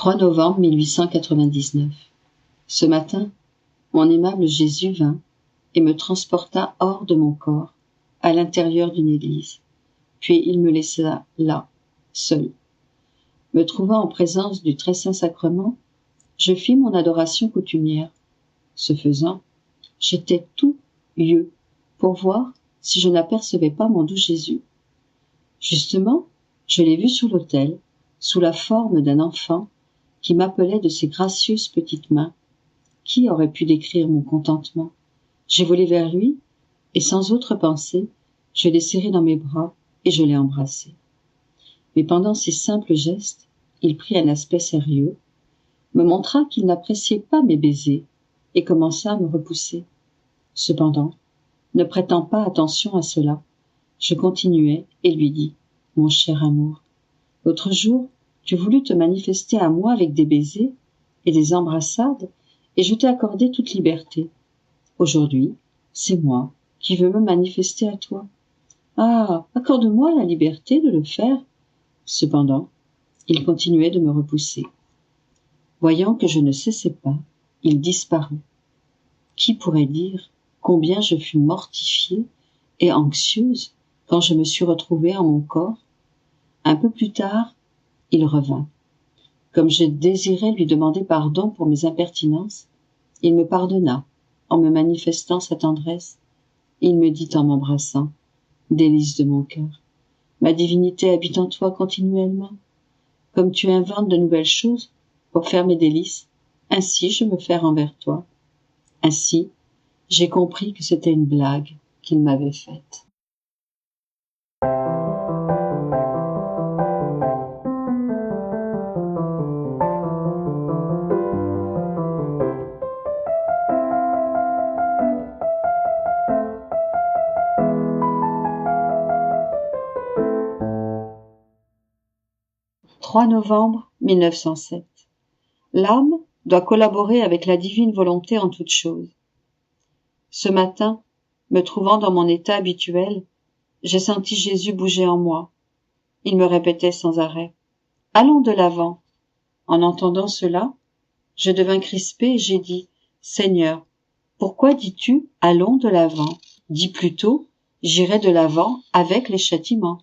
3 novembre 1899. Ce matin, mon aimable Jésus vint et me transporta hors de mon corps, à l'intérieur d'une église. Puis il me laissa là, seul. Me trouvant en présence du très saint sacrement, je fis mon adoration coutumière. Ce faisant, j'étais tout yeux pour voir si je n'apercevais pas mon doux Jésus. Justement, je l'ai vu sur l'autel, sous la forme d'un enfant qui m'appelait de ses gracieuses petites mains. Qui aurait pu décrire mon contentement? J'ai volé vers lui, et sans autre pensée, je l'ai serré dans mes bras et je l'ai embrassé. Mais pendant ces simples gestes, il prit un aspect sérieux, me montra qu'il n'appréciait pas mes baisers et commença à me repousser. Cependant, ne prêtant pas attention à cela, je continuai et lui dis « Mon cher amour, l'autre jour, tu voulus te manifester à moi avec des baisers et des embrassades, et je t'ai accordé toute liberté. Aujourd'hui, c'est moi qui veux me manifester à toi. Ah, accorde-moi la liberté de le faire. » Cependant, il continuait de me repousser. Voyant que je ne cessais pas, il disparut. Qui pourrait dire combien je fus mortifiée et anxieuse quand je me suis retrouvée en mon corps? Un peu plus tard, il revint. Comme je désirais lui demander pardon pour mes impertinences, il me pardonna en me manifestant sa tendresse. Il me dit en m'embrassant, délice de mon cœur, ma divinité habite en toi continuellement. Comme tu inventes de nouvelles choses pour faire mes délices, ainsi je me fais envers toi. Ainsi, j'ai compris que c'était une blague qu'il m'avait faite. « 3 novembre 1907. L'âme doit collaborer avec la divine volonté en toutes choses. Ce matin, me trouvant dans mon état habituel, j'ai senti Jésus bouger en moi. Il me répétait sans arrêt « Allons de l'avant ». En entendant cela, je devins crispée et j'ai dit « Seigneur, pourquoi dis-tu « Allons de l'avant » ? Dis plutôt « J'irai de l'avant avec les châtiments ».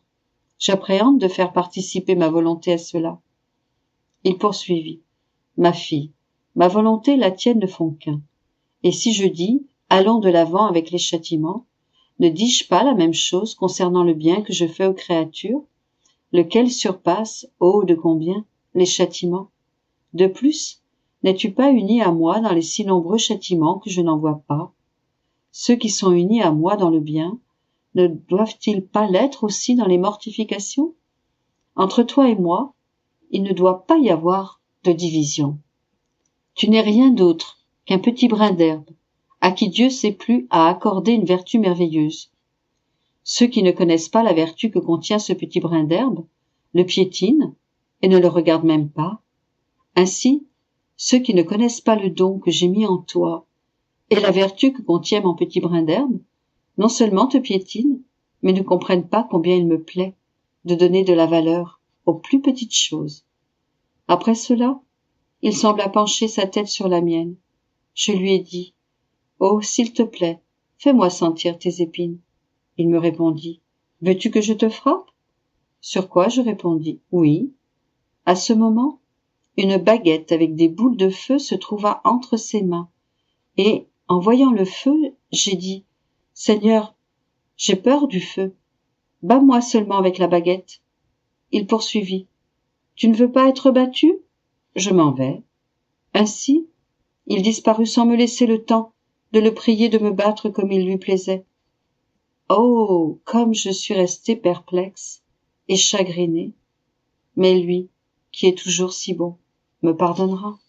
J'appréhende de faire participer ma volonté à cela. Il poursuivit « Ma fille, ma volonté et la tienne ne font qu'un. Et si je dis « Allons de l'avant avec les châtiments », ne dis-je pas la même chose concernant le bien que je fais aux créatures, lequel surpasse, oh de combien, les châtiments? De plus, n'es-tu pas uni à moi dans les si nombreux châtiments que je n'en vois pas? Ceux qui sont unis à moi dans le bien, ne doivent-ils pas l'être aussi dans les mortifications? Entre toi et moi, il ne doit pas y avoir de division. Tu n'es rien d'autre qu'un petit brin d'herbe, à qui Dieu s'est plu à accorder une vertu merveilleuse. Ceux qui ne connaissent pas la vertu que contient ce petit brin d'herbe, le piétinent et ne le regardent même pas. Ainsi, ceux qui ne connaissent pas le don que j'ai mis en toi et la vertu que contient mon petit brin d'herbe, non seulement te piétinent, mais ne comprennent pas combien il me plaît de donner de la valeur aux plus petites choses. Après cela, il sembla pencher sa tête sur la mienne. Je lui ai dit « Oh, s'il te plaît, fais-moi sentir tes épines. » Il me répondit « Veux-tu que je te frappe ?» Sur quoi je répondis « Oui. » À ce moment, une baguette avec des boules de feu se trouva entre ses mains, et, en voyant le feu, j'ai dit « Seigneur, j'ai peur du feu. Bats-moi seulement avec la baguette. » Il poursuivit « Tu ne veux pas être battu ? Je m'en vais. » Ainsi, il disparut sans me laisser le temps de le prier de me battre comme il lui plaisait. Oh, comme je suis restée perplexe et chagrinée. Mais lui, qui est toujours si bon, me pardonnera. «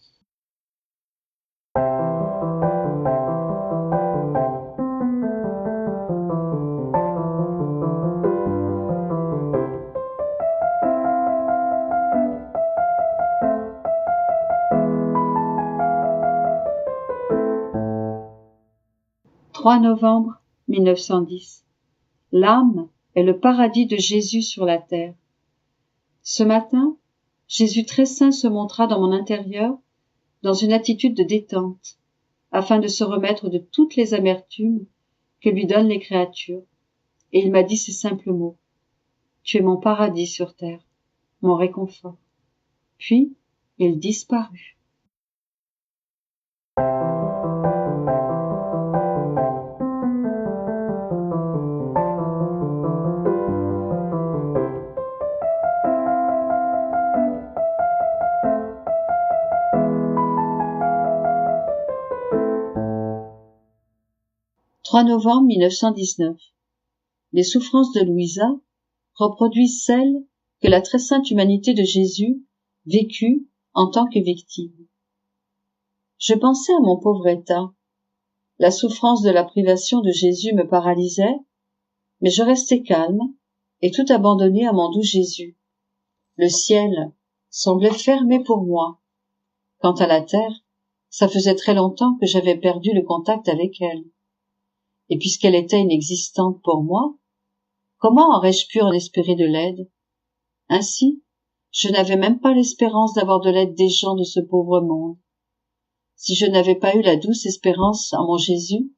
3 novembre 1910. L'âme est le paradis de Jésus sur la terre. Ce matin, Jésus très saint se montra dans mon intérieur dans une attitude de détente, afin de se remettre de toutes les amertumes que lui donnent les créatures. Et il m'a dit ces simples mots: Tu es mon paradis sur terre, mon réconfort. Puis, il disparut. « 3 novembre 1919. Les souffrances de Louisa reproduisent celles que la très sainte humanité de Jésus vécut en tant que victime. Je pensais à mon pauvre état. La souffrance de la privation de Jésus me paralysait, mais je restais calme et tout abandonné à mon doux Jésus. Le ciel semblait fermé pour moi. Quant à la terre, ça faisait très longtemps que j'avais perdu le contact avec elle. Et puisqu'elle était inexistante pour moi, comment aurais-je pu en espérer de l'aide? Ainsi, je n'avais même pas l'espérance d'avoir de l'aide des gens de ce pauvre monde. Si je n'avais pas eu la douce espérance en mon Jésus,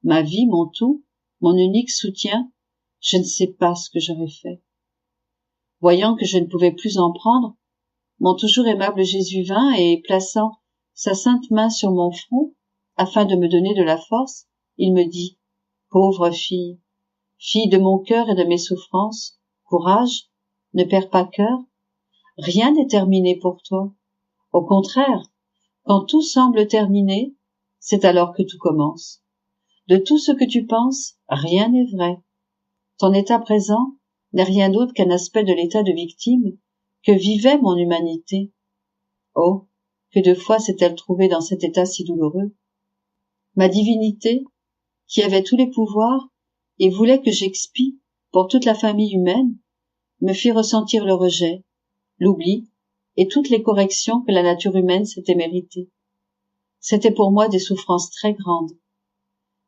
ma vie, mon tout, mon unique soutien, je ne sais pas ce que j'aurais fait. Voyant que je ne pouvais plus en prendre, mon toujours aimable Jésus vint et, plaçant sa sainte main sur mon front, afin de me donner de la force, il me dit: Pauvre fille, fille de mon cœur et de mes souffrances, courage, ne perds pas cœur, rien n'est terminé pour toi. Au contraire, quand tout semble terminé, c'est alors que tout commence. De tout ce que tu penses, rien n'est vrai. Ton état présent n'est rien d'autre qu'un aspect de l'état de victime que vivait mon humanité. Oh, que de fois s'est-elle trouvée dans cet état si douloureux. Ma divinité, qui avait tous les pouvoirs et voulait que j'expie pour toute la famille humaine, me fit ressentir le rejet, l'oubli et toutes les corrections que la nature humaine s'était méritées. C'était pour moi des souffrances très grandes.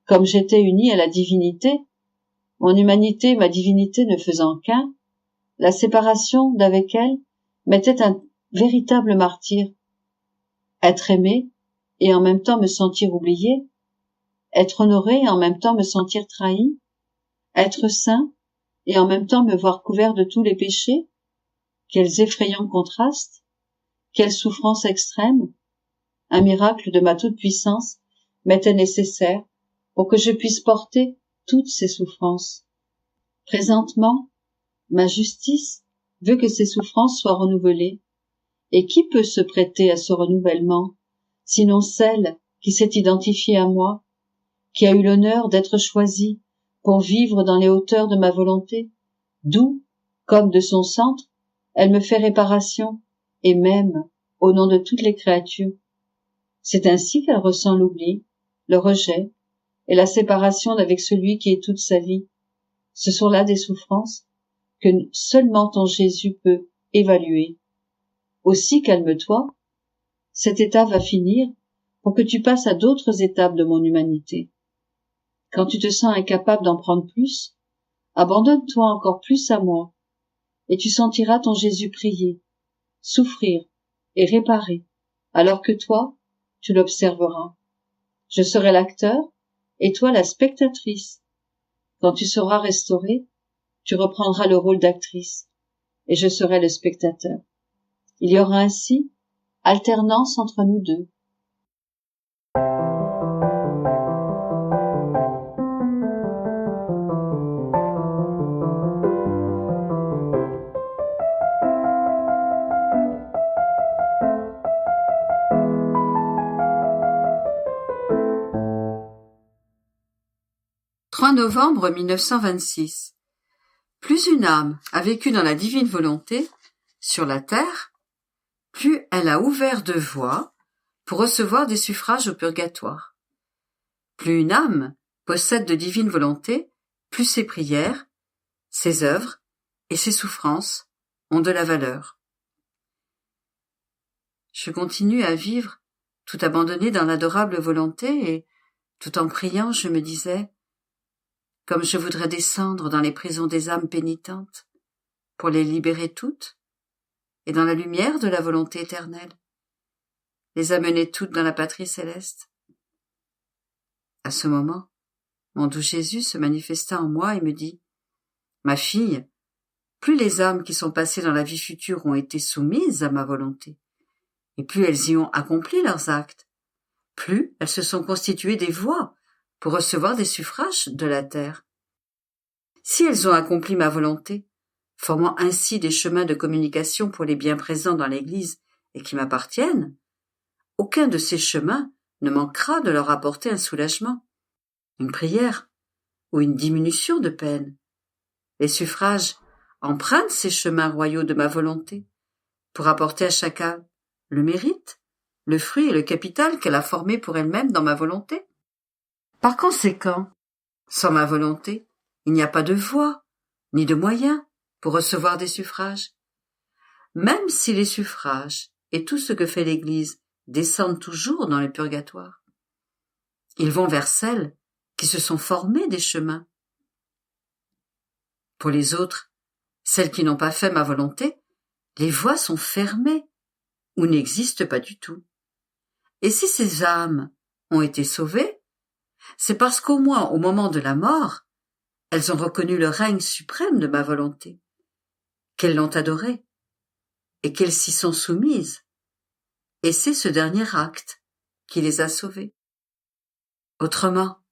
Comme j'étais uni à la divinité, mon humanité et ma divinité ne faisant qu'un, la séparation d'avec elle m'était un véritable martyre. Être aimé et en même temps me sentir oublié, être honoré et en même temps me sentir trahi, être saint et en même temps me voir couvert de tous les péchés, quels effrayants contrastes, quelle souffrance extrême. Un miracle de ma toute-puissance m'était nécessaire pour que je puisse porter toutes ces souffrances. Présentement, ma justice veut que ces souffrances soient renouvelées. Et qui peut se prêter à ce renouvellement, sinon celle qui s'est identifiée à moi, qui a eu l'honneur d'être choisie pour vivre dans les hauteurs de ma volonté, d'où, comme de son centre, elle me fait réparation, et même au nom de toutes les créatures. C'est ainsi qu'elle ressent l'oubli, le rejet et la séparation d'avec celui qui est toute sa vie. Ce sont là des souffrances que seulement ton Jésus peut évaluer. Aussi calme-toi, cet état va finir pour que tu passes à d'autres étapes de mon humanité. Quand tu te sens incapable d'en prendre plus, abandonne-toi encore plus à moi, et tu sentiras ton Jésus prier, souffrir et réparer, alors que toi, tu l'observeras. Je serai l'acteur et toi la spectatrice. Quand tu seras restauré, tu reprendras le rôle d'actrice, et je serai le spectateur. Il y aura ainsi alternance entre nous deux. « 3 novembre 1926. Plus une âme a vécu dans la divine volonté, sur la terre, plus elle a ouvert de voies pour recevoir des suffrages au purgatoire. Plus une âme possède de divine volonté, plus ses prières, ses œuvres et ses souffrances ont de la valeur. Je continue à vivre tout abandonné dans l'adorable volonté et, tout en priant, je me disais: comme je voudrais descendre dans les prisons des âmes pénitentes pour les libérer toutes et dans la lumière de la volonté éternelle, les amener toutes dans la patrie céleste. À ce moment, mon doux Jésus se manifesta en moi et me dit : « Ma fille, plus les âmes qui sont passées dans la vie future ont été soumises à ma volonté, et plus elles y ont accompli leurs actes, plus elles se sont constituées des voies pour recevoir des suffrages de la terre. Si elles ont accompli ma volonté, formant ainsi des chemins de communication pour les biens présents dans l'Église et qui m'appartiennent, aucun de ces chemins ne manquera de leur apporter un soulagement, une prière ou une diminution de peine. Les suffrages empruntent ces chemins royaux de ma volonté pour apporter à chacun le mérite, le fruit et le capital qu'elle a formé pour elle-même dans ma volonté. Par conséquent, sans ma volonté, il n'y a pas de voie, ni de moyen pour recevoir des suffrages. Même si les suffrages et tout ce que fait l'Église descendent toujours dans le purgatoire, ils vont vers celles qui se sont formées des chemins. Pour les autres, celles qui n'ont pas fait ma volonté, les voies sont fermées ou n'existent pas du tout. Et si ces âmes ont été sauvées, c'est parce qu'au moins au moment de la mort, elles ont reconnu le règne suprême de ma volonté, qu'elles l'ont adoré, et qu'elles s'y sont soumises. Et c'est ce dernier acte qui les a sauvées. Autrement,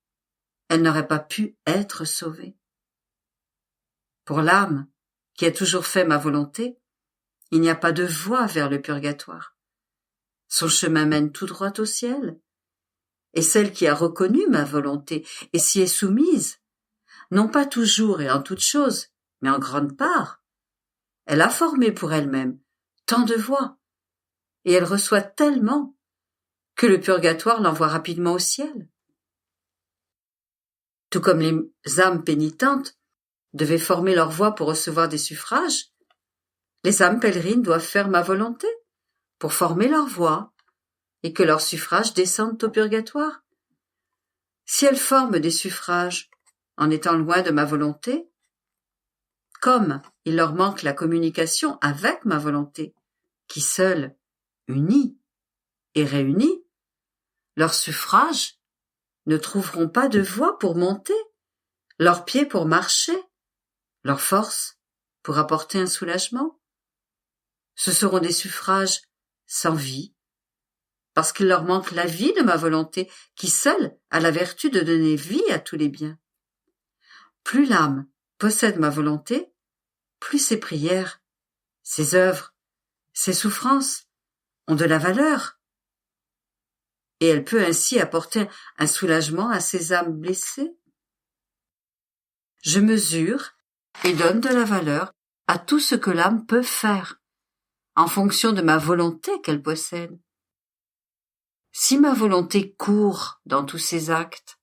elles n'auraient pas pu être sauvées. Pour l'âme qui a toujours fait ma volonté, il n'y a pas de voie vers le purgatoire. Son chemin mène tout droit au ciel. Et celle qui a reconnu ma volonté et s'y est soumise, non pas toujours et en toute chose, mais en grande part, elle a formé pour elle-même tant de voies, et elle reçoit tellement que le purgatoire l'envoie rapidement au ciel. Tout comme les âmes pénitentes devaient former leur voie pour recevoir des suffrages, les âmes pèlerines doivent faire ma volonté pour former leur voie et que leurs suffrages descendent au purgatoire. Si elles forment des suffrages en étant loin de ma volonté, comme il leur manque la communication avec ma volonté, qui seule unit et réunit, leurs suffrages ne trouveront pas de voie pour monter, leurs pieds pour marcher, leur force pour apporter un soulagement. Ce seront des suffrages sans vie, parce qu'il leur manque la vie de ma volonté, qui seule a la vertu de donner vie à tous les biens. Plus l'âme possède ma volonté, plus ses prières, ses œuvres, ses souffrances ont de la valeur, et elle peut ainsi apporter un soulagement à ces âmes blessées. Je mesure et donne de la valeur à tout ce que l'âme peut faire, en fonction de ma volonté qu'elle possède. Si ma volonté court dans tous ses actes,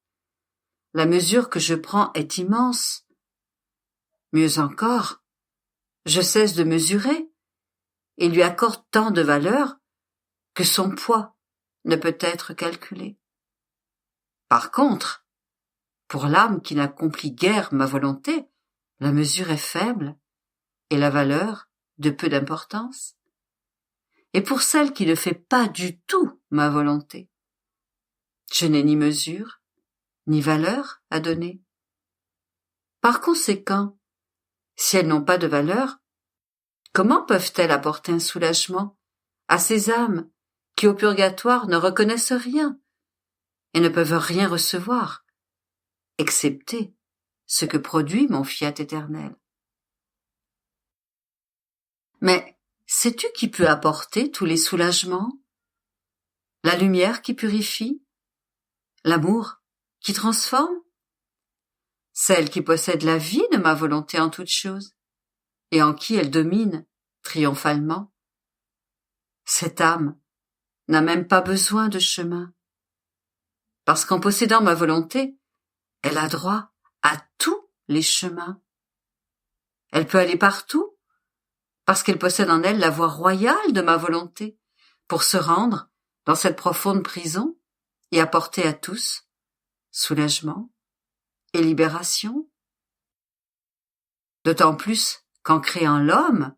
la mesure que je prends est immense. Mieux encore, je cesse de mesurer et lui accorde tant de valeur que son poids ne peut être calculé. Par contre, pour l'âme qui n'accomplit guère ma volonté, la mesure est faible et la valeur de peu d'importance. Et pour celle qui ne fait pas du tout ma volonté, je n'ai ni mesure, ni valeur à donner. Par conséquent, si elles n'ont pas de valeur, comment peuvent-elles apporter un soulagement à ces âmes qui au purgatoire ne reconnaissent rien et ne peuvent rien recevoir, excepté ce que produit mon fiat éternel? Mais sais-tu qui peut apporter tous les soulagements? La lumière qui purifie? L'amour qui transforme? Celle qui possède la vie de ma volonté en toutes choses, et en qui elle domine triomphalement. Cette âme n'a même pas besoin de chemin, parce qu'en possédant ma volonté, elle a droit à tous les chemins. Elle peut aller partout, parce qu'elle possède en elle la voie royale de ma volonté, pour se rendre dans cette profonde prison et apporter à tous soulagement et libération. D'autant plus qu'en créant l'homme,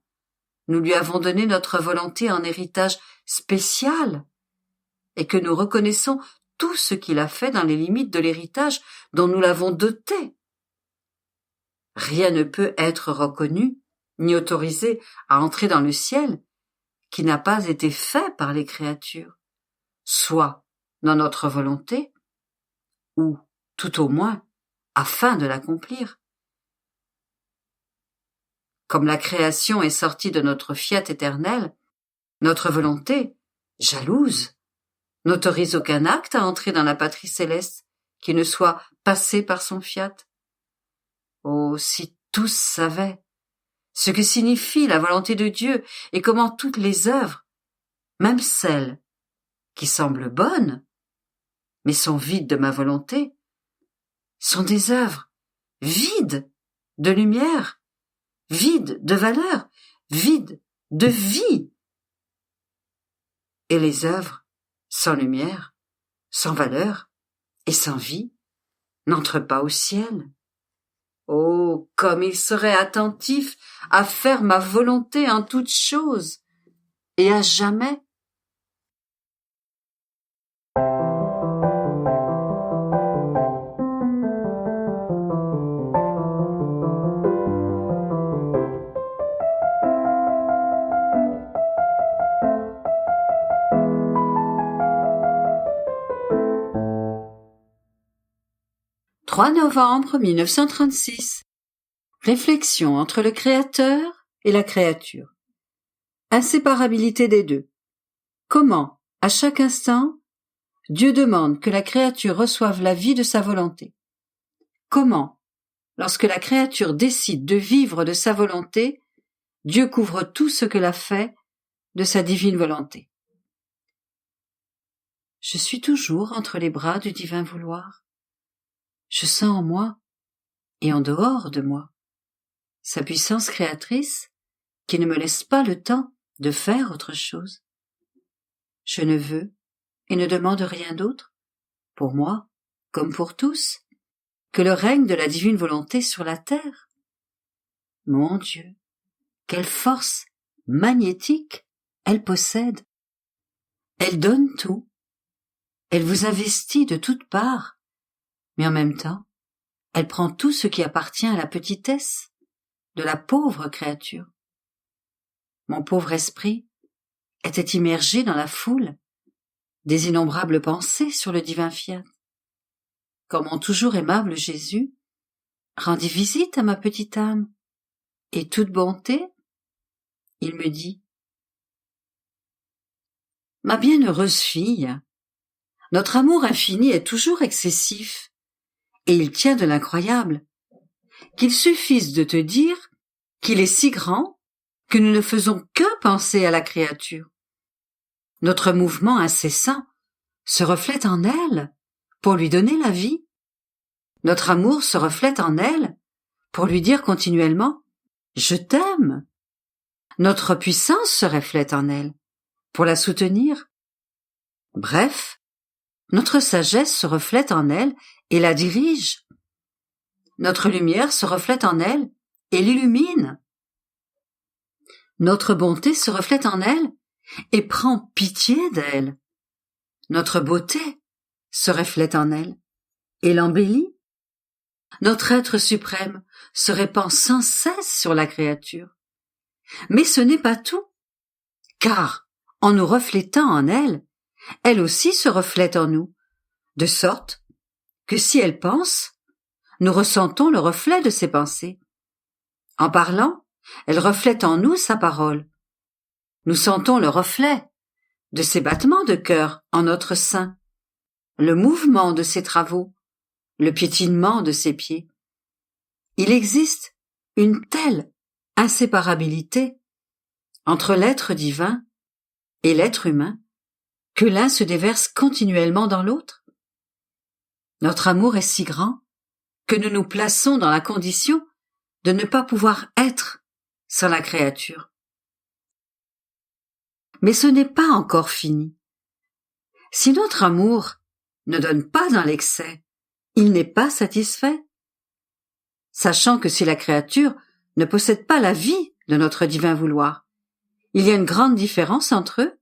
nous lui avons donné notre volonté en héritage spécial et que nous reconnaissons tout ce qu'il a fait dans les limites de l'héritage dont nous l'avons doté. Rien ne peut être reconnu ni autorisé à entrer dans le ciel qui n'a pas été fait par les créatures, soit dans notre volonté, ou, tout au moins, afin de l'accomplir. Comme la création est sortie de notre fiat éternel, notre volonté, jalouse, n'autorise aucun acte à entrer dans la patrie céleste qui ne soit passé par son fiat. Oh, si tous savaient ce que signifie la volonté de Dieu et comment toutes les œuvres, même celles qui semblent bonnes, mais sont vides de ma volonté, sont des œuvres vides de lumière, vides de valeur, vides de vie. Et les œuvres sans lumière, sans valeur et sans vie n'entrent pas au ciel. Oh, comme il serait attentif à faire ma volonté en toutes choses et à jamais. « 3 novembre 1936. Réflexion entre le Créateur et la créature. Inséparabilité des deux. Comment, à chaque instant, Dieu demande que la créature reçoive la vie de sa volonté. Comment, lorsque la créature décide de vivre de sa volonté, Dieu couvre tout ce qu'elle a fait de sa divine volonté. Je suis toujours entre les bras du divin vouloir. Je sens en moi et en dehors de moi sa puissance créatrice qui ne me laisse pas le temps de faire autre chose. Je ne veux et ne demande rien d'autre, pour moi comme pour tous, que le règne de la divine volonté sur la terre. Mon Dieu, quelle force magnétique elle possède! Elle donne tout, elle vous investit de toutes parts, mais en même temps, elle prend tout ce qui appartient à la petitesse de la pauvre créature. Mon pauvre esprit était immergé dans la foule des innombrables pensées sur le divin fiat. Quand mon toujours aimable Jésus rendit visite à ma petite âme, et toute bonté, il me dit : « Ma bienheureuse fille, notre amour infini est toujours excessif, et il tient de l'incroyable, qu'il suffise de te dire qu'il est si grand que nous ne faisons que penser à la créature. Notre mouvement incessant se reflète en elle pour lui donner la vie. Notre amour se reflète en elle pour lui dire continuellement « Je t'aime ». Notre puissance se reflète en elle pour la soutenir. Bref, notre sagesse se reflète en elle et la dirige. Notre lumière se reflète en elle et l'illumine. Notre bonté se reflète en elle et prend pitié d'elle. Notre beauté se reflète en elle et l'embellit. Notre être suprême se répand sans cesse sur la créature. Mais ce n'est pas tout, car en nous reflétant en elle, elle aussi se reflète en nous, de sorte que si elle pense, nous ressentons le reflet de ses pensées. En parlant, elle reflète en nous sa parole. Nous sentons le reflet de ses battements de cœur en notre sein, le mouvement de ses travaux, le piétinement de ses pieds. Il existe une telle inséparabilité entre l'être divin et l'être humain que l'un se déverse continuellement dans l'autre. Notre amour est si grand que nous nous plaçons dans la condition de ne pas pouvoir être sans la créature. Mais ce n'est pas encore fini. Si notre amour ne donne pas dans l'excès, il n'est pas satisfait. Sachant que si la créature ne possède pas la vie de notre divin vouloir, Il y a une grande différence entre eux,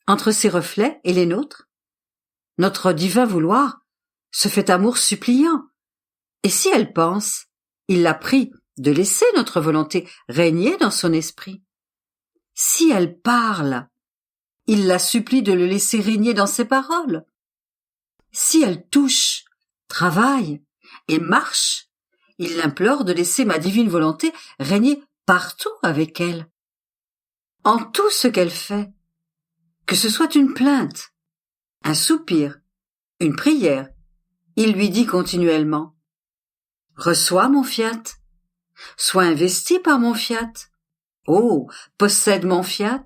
entre ses reflets et les nôtres. Notre divin vouloir se fait amour suppliant. Et si elle pense, il l'a pris de laisser notre volonté régner dans son esprit. Si elle parle, il la supplie de le laisser régner dans ses paroles. Si elle touche, travaille et marche, il l'implore de laisser ma divine volonté régner partout avec elle. En tout ce qu'elle fait, que ce soit une plainte, un soupir, une prière, il lui dit continuellement: reçois mon fiat, sois investi par mon fiat, oh, possède mon fiat,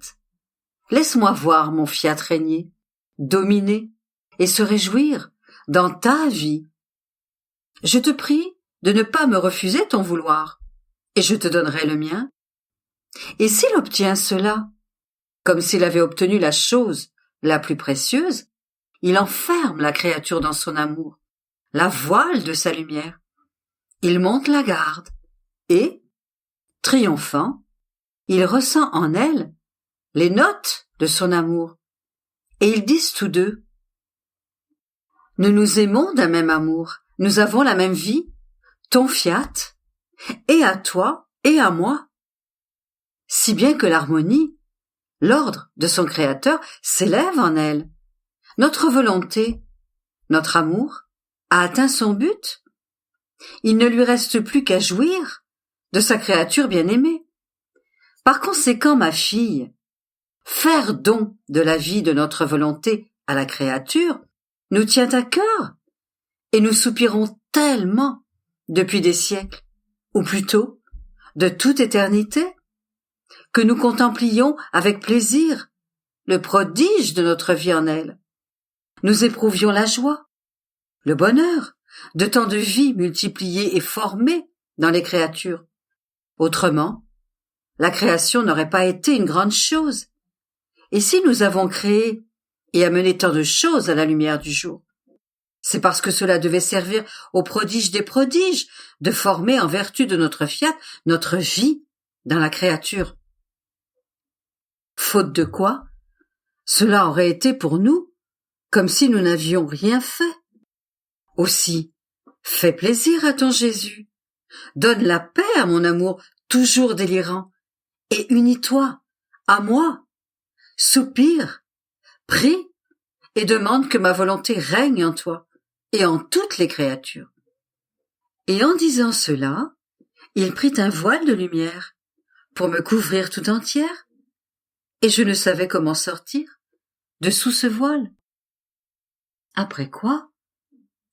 laisse-moi voir mon fiat régner, dominer et se réjouir dans ta vie. Je te prie de ne pas me refuser ton vouloir, et je te donnerai le mien. Et s'il obtient cela, comme s'il avait obtenu la chose la plus précieuse, il enferme la créature dans son amour, la voile de sa lumière. Il monte la garde, et, triomphant, il ressent en elle les notes de son amour, et ils disent tous deux: nous nous aimons d'un même amour, nous avons la même vie, ton fiat, et à toi et à moi. Si bien que l'harmonie, l'ordre de son créateur s'élève en elle. Notre volonté, notre amour, a atteint son but. Il ne lui reste plus qu'à jouir de sa créature bien-aimée. Par conséquent, ma fille, faire don de la vie de notre volonté à la créature nous tient à cœur, et nous soupirons tellement depuis des siècles, ou plutôt de toute éternité, que nous contemplions avec plaisir le prodige de notre vie en elle. Nous éprouvions la joie, le bonheur de tant de vies multipliées et formées dans les créatures. Autrement, la création n'aurait pas été une grande chose. Et si nous avons créé et amené tant de choses à la lumière du jour, c'est parce que cela devait servir au prodige des prodiges de former en vertu de notre fiat notre vie dans la créature. Faute de quoi, cela aurait été pour nous comme si nous n'avions rien fait. Aussi, fais plaisir à ton Jésus, donne la paix à mon amour toujours délirant, et unis-toi à moi, soupire, prie, et demande que ma volonté règne en toi et en toutes les créatures. Et en disant cela, il prit un voile de lumière pour me couvrir tout entière, et je ne savais comment sortir de sous ce voile. Après quoi,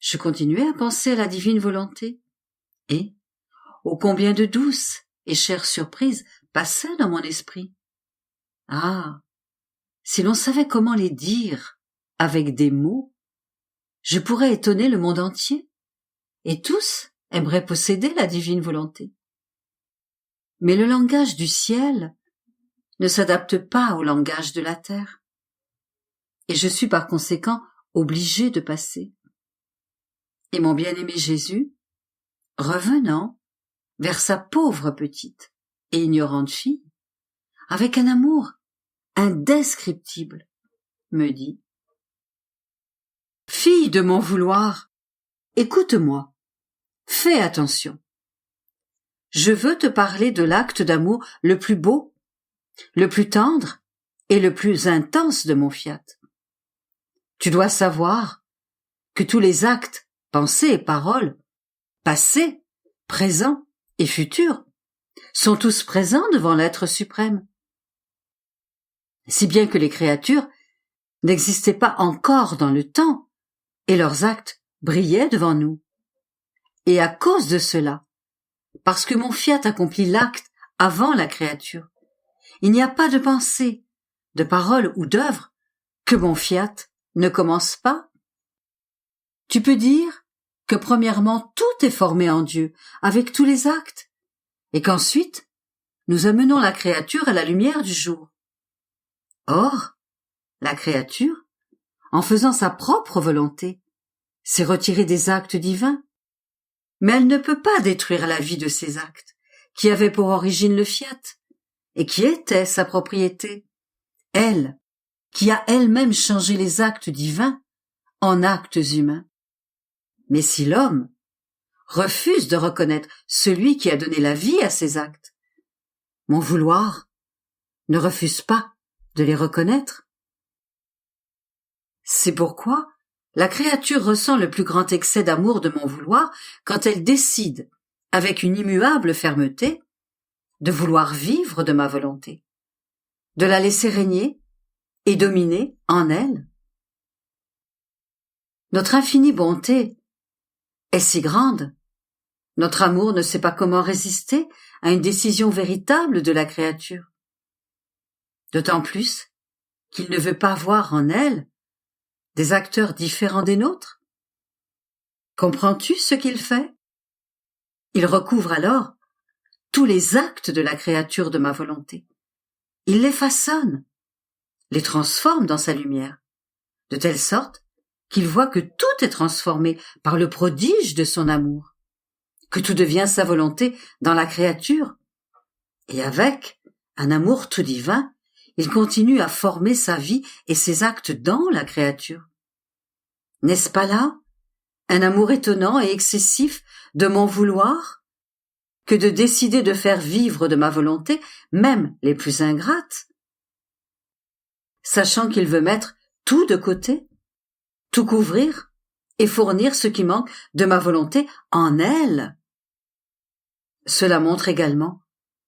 je continuais à penser à la divine volonté, et, ô combien de douces et chères surprises passaient dans mon esprit. Ah, si l'on savait comment les dire avec des mots, je pourrais étonner le monde entier, et tous aimeraient posséder la divine volonté. Mais le langage du ciel ne s'adapte pas au langage de la terre, et je suis par conséquent obligé de passer. Et mon bien-aimé Jésus, revenant vers sa pauvre petite et ignorante fille, avec un amour indescriptible, me dit: fille de mon vouloir, écoute-moi, fais attention. Je veux te parler de l'acte d'amour le plus beau, le plus tendre et le plus intense de mon fiat. Tu dois savoir que tous les actes, pensées et paroles, passés, présents et futurs, sont tous présents devant l'être suprême. Si bien que les créatures n'existaient pas encore dans le temps, et leurs actes brillaient devant nous. Et à cause de cela, parce que mon fiat accomplit l'acte avant la créature, il n'y a pas de pensée, de parole ou d'œuvre que mon fiat ne commence pas. Tu peux dire que premièrement tout est formé en Dieu, avec tous les actes, et qu'ensuite nous amenons la créature à la lumière du jour. Or, la créature, en faisant sa propre volonté, s'est retirée des actes divins, mais elle ne peut pas détruire la vie de ces actes, qui avaient pour origine le fiat, et qui était sa propriété, elle, qui a elle-même changé les actes divins en actes humains. Mais si l'homme refuse de reconnaître celui qui a donné la vie à ces actes, mon vouloir ne refuse pas de les reconnaître. C'est pourquoi la créature ressent le plus grand excès d'amour de mon vouloir quand elle décide, avec une immuable fermeté, de vouloir vivre de ma volonté, de la laisser régner et dominer en elle. Notre infinie bonté est si grande, notre amour ne sait pas comment résister à une décision véritable de la créature. D'autant plus qu'il ne veut pas voir en elle des acteurs différents des nôtres. Comprends-tu ce qu'il fait? Il recouvre alors tous les actes de la créature de ma volonté. Il les façonne, les transforme dans sa lumière, de telle sorte qu'il voit que tout est transformé par le prodige de son amour, que tout devient sa volonté dans la créature, et avec un amour tout divin, il continue à former sa vie et ses actes dans la créature. N'est-ce pas là un amour étonnant et excessif de mon vouloir que de décider de faire vivre de ma volonté même les plus ingrates, sachant qu'il veut mettre tout de côté, tout couvrir et fournir ce qui manque de ma volonté en elle. Cela montre également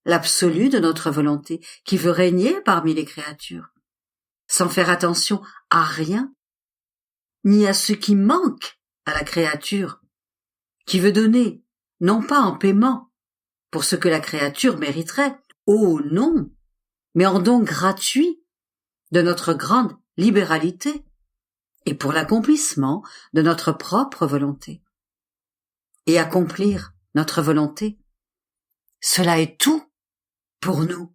l'absolu de notre volonté qui veut régner parmi les créatures, sans faire attention à rien, ni à ce qui manque à la créature, qui veut donner, non pas en paiement, pour ce que la créature mériterait, oh non, mais en don gratuit de notre grande libéralité et pour l'accomplissement de notre propre volonté. Et accomplir notre volonté, cela est tout pour nous.